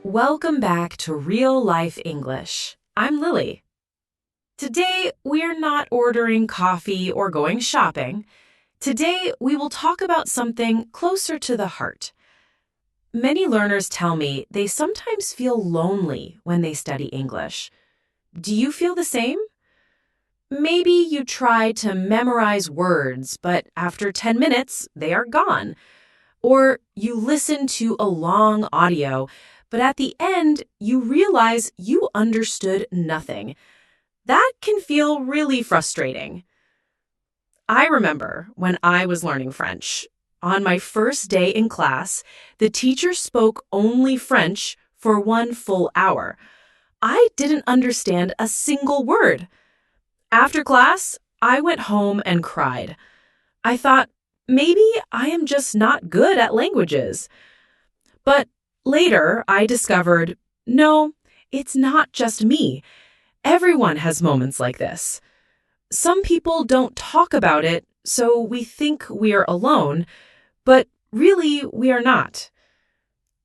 Welcome back to Real Life English. I'm Lily. Today, we're not ordering coffee or going shopping. Today, we will talk about something closer to the heart. Many learners tell me they sometimes feel lonely when they study English. Do you feel the same? Maybe you try to memorize words, but after 10 minutes, they are gone. Or you listen to a long audio, but at the end, you realize you understood nothing. That can feel really frustrating. I remember when I was learning French. On my first day in class, the teacher spoke only French for 1 full hour. I didn't understand a single word. After class, I went home and cried. I thought, maybe I am just not good at languages. But later, I discovered, no, it's not just me. Everyone has moments like this. Some people don't talk about it, so we think we're alone, but really we are not.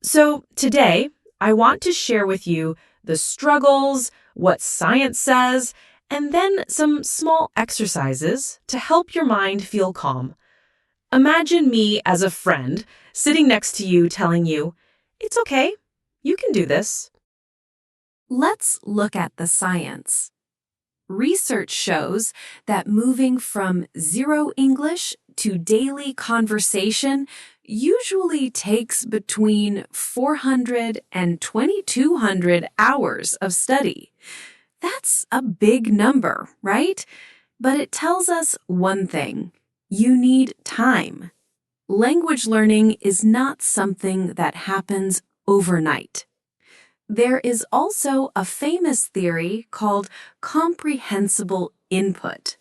So today, I want to share with you the struggles, what science says, and then some small exercises to help your mind feel calm. Imagine me as a friend sitting next to you telling you, it's okay, you can do this. Let's look at the science. Research shows that moving from zero English to daily conversation usually takes between 400 and 2,200 hours of study. That's a big number, right? But it tells us one thing. You need time. Language learning is not something that happens overnight. There is also a famous theory called comprehensible input.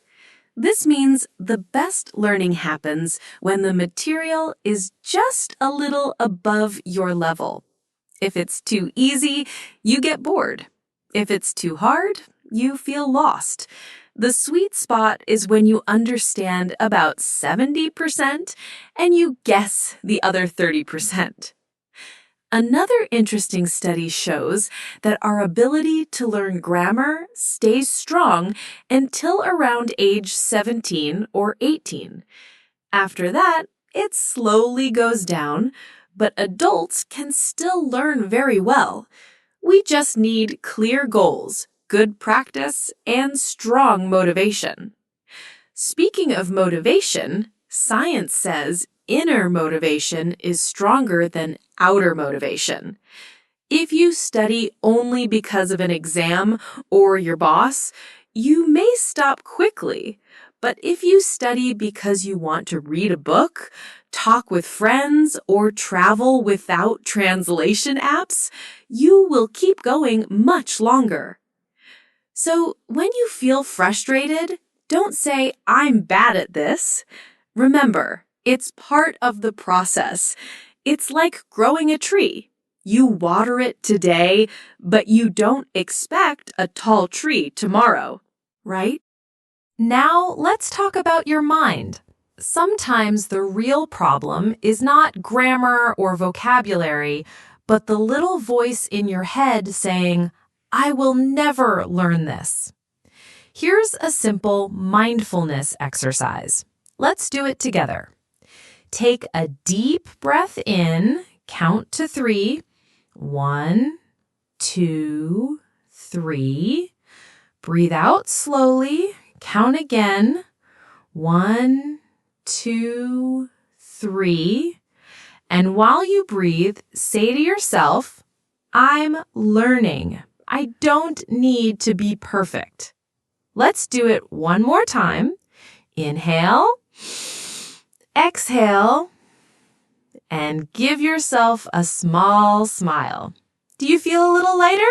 This means the best learning happens when the material is just a little above your level. If it's too easy, you get bored. If it's too hard, you feel lost. The sweet spot is when you understand about 70% and you guess the other 30%. Another interesting study shows that our ability to learn grammar stays strong until around age 17 or 18. After that, it slowly goes down, but adults can still learn very well. We just need clear goals, good practice, and strong motivation. Speaking of motivation, science says inner motivation is stronger than outer motivation. If you study only because of an exam or your boss, you may stop quickly. But if you study because you want to read a book, talk with friends, or travel without translation apps, you will keep going much longer. So when you feel frustrated, don't say, I'm bad at this. Remember, it's part of the process. It's like growing a tree. You water it today, but you don't expect a tall tree tomorrow, right? Now, let's talk about your mind. Sometimes the real problem is not grammar or vocabulary, but the little voice in your head saying, I will never learn this. Here's a simple mindfulness exercise. Let's do it together. Take a deep breath in, count to 3. 1, 2, 3. Breathe out slowly, count again. 1, 2, 3. And while you breathe, say to yourself, I'm learning. I don't need to be perfect. Let's do it one more time. Inhale, exhale, and give yourself a small smile. Do you feel a little lighter?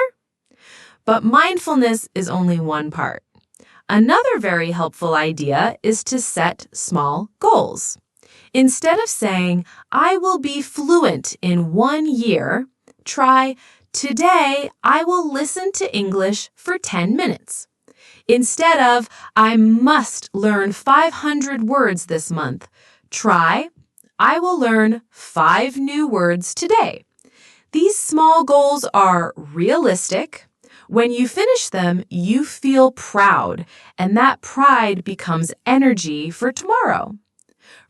But mindfulness is only one part. Another very helpful idea is to set small goals. Instead of saying, I will be fluent in 1 year, try, today I will listen to English for 10 minutes. Instead of, I must learn 500 words this month, try, I will learn 5 new words today. These small goals are realistic. When you finish them, you feel proud, and that pride becomes energy for tomorrow.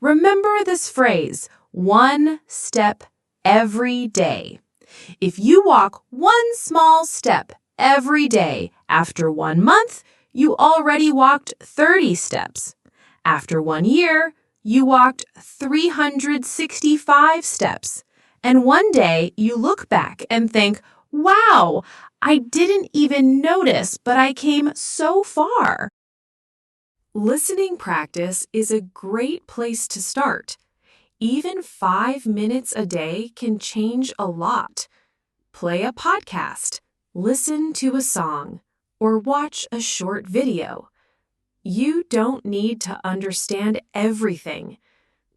Remember this phrase, one step every day. If you walk one small step every day, after 1 month, you already walked 30 steps. After 1 year, you walked 365 steps. And one day you look back and think, wow, I didn't even notice, but I came so far. Listening practice is a great place to start. Even 5 minutes a day can change a lot. Play a podcast, listen to a song, or watch a short video. You don't need to understand everything.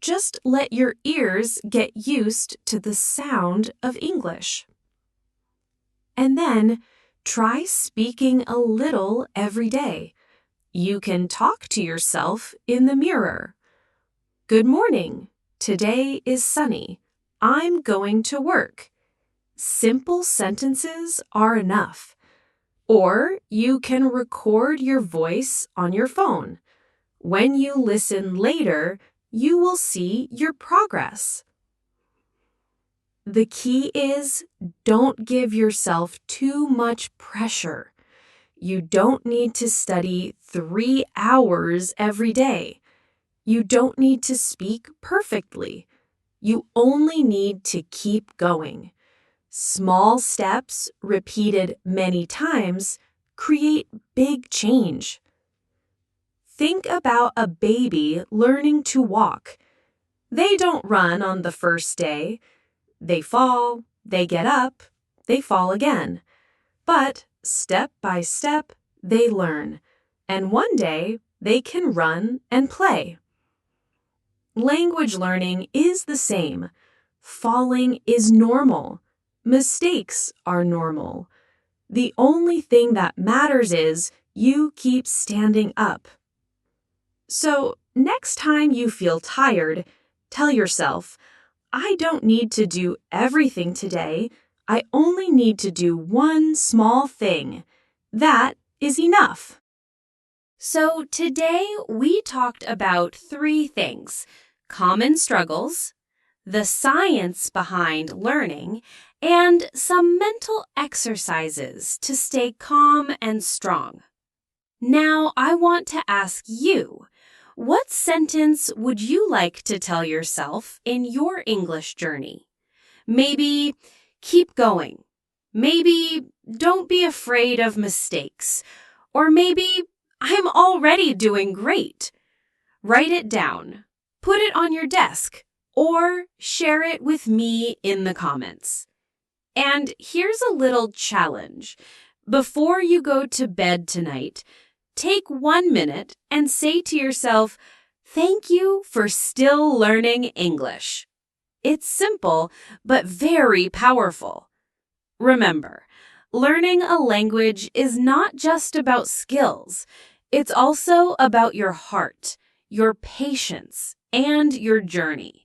Just let your ears get used to the sound of English. And then try speaking a little every day. You can talk to yourself in the mirror. Good morning. Today is sunny. I'm going to work. Simple sentences are enough. Or you can record your voice on your phone. When you listen later, you will see your progress. The key is don't give yourself too much pressure. You don't need to study 3 hours every day. You don't need to speak perfectly. You only need to keep going. Small steps, repeated many times, create big change. Think about a baby learning to walk. They don't run on the first day. They fall, they get up, they fall again. But step by step, they learn. And one day, they can run and play. Language learning is the same. Falling is normal. Mistakes are normal. The only thing that matters is you keep standing up. So, next time you feel tired, tell yourself, I don't need to do everything today. I only need to do one small thing. That is enough. So today we talked about 3 things: common struggles, the science behind learning, and some mental exercises to stay calm and strong. Now I want to ask you, what sentence would you like to tell yourself in your English journey? Maybe, keep going. Maybe, don't be afraid of mistakes. Or maybe, I'm already doing great. Write it down. Put it on your desk. Or share it with me in the comments. And here's a little challenge. Before you go to bed tonight, take 1 minute and say to yourself, thank you for still learning English. It's simple, but very powerful. Remember, learning a language is not just about skills. It's also about your heart, your patience, and your journey.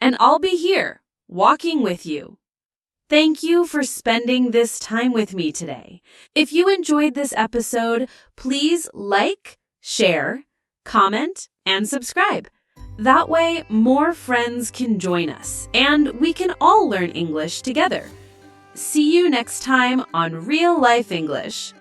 And I'll be here, walking with you. Thank you for spending this time with me today. If you enjoyed this episode, please like, share, comment, and subscribe. That way, more friends can join us, and we can all learn English together. See you next time on Real Life English.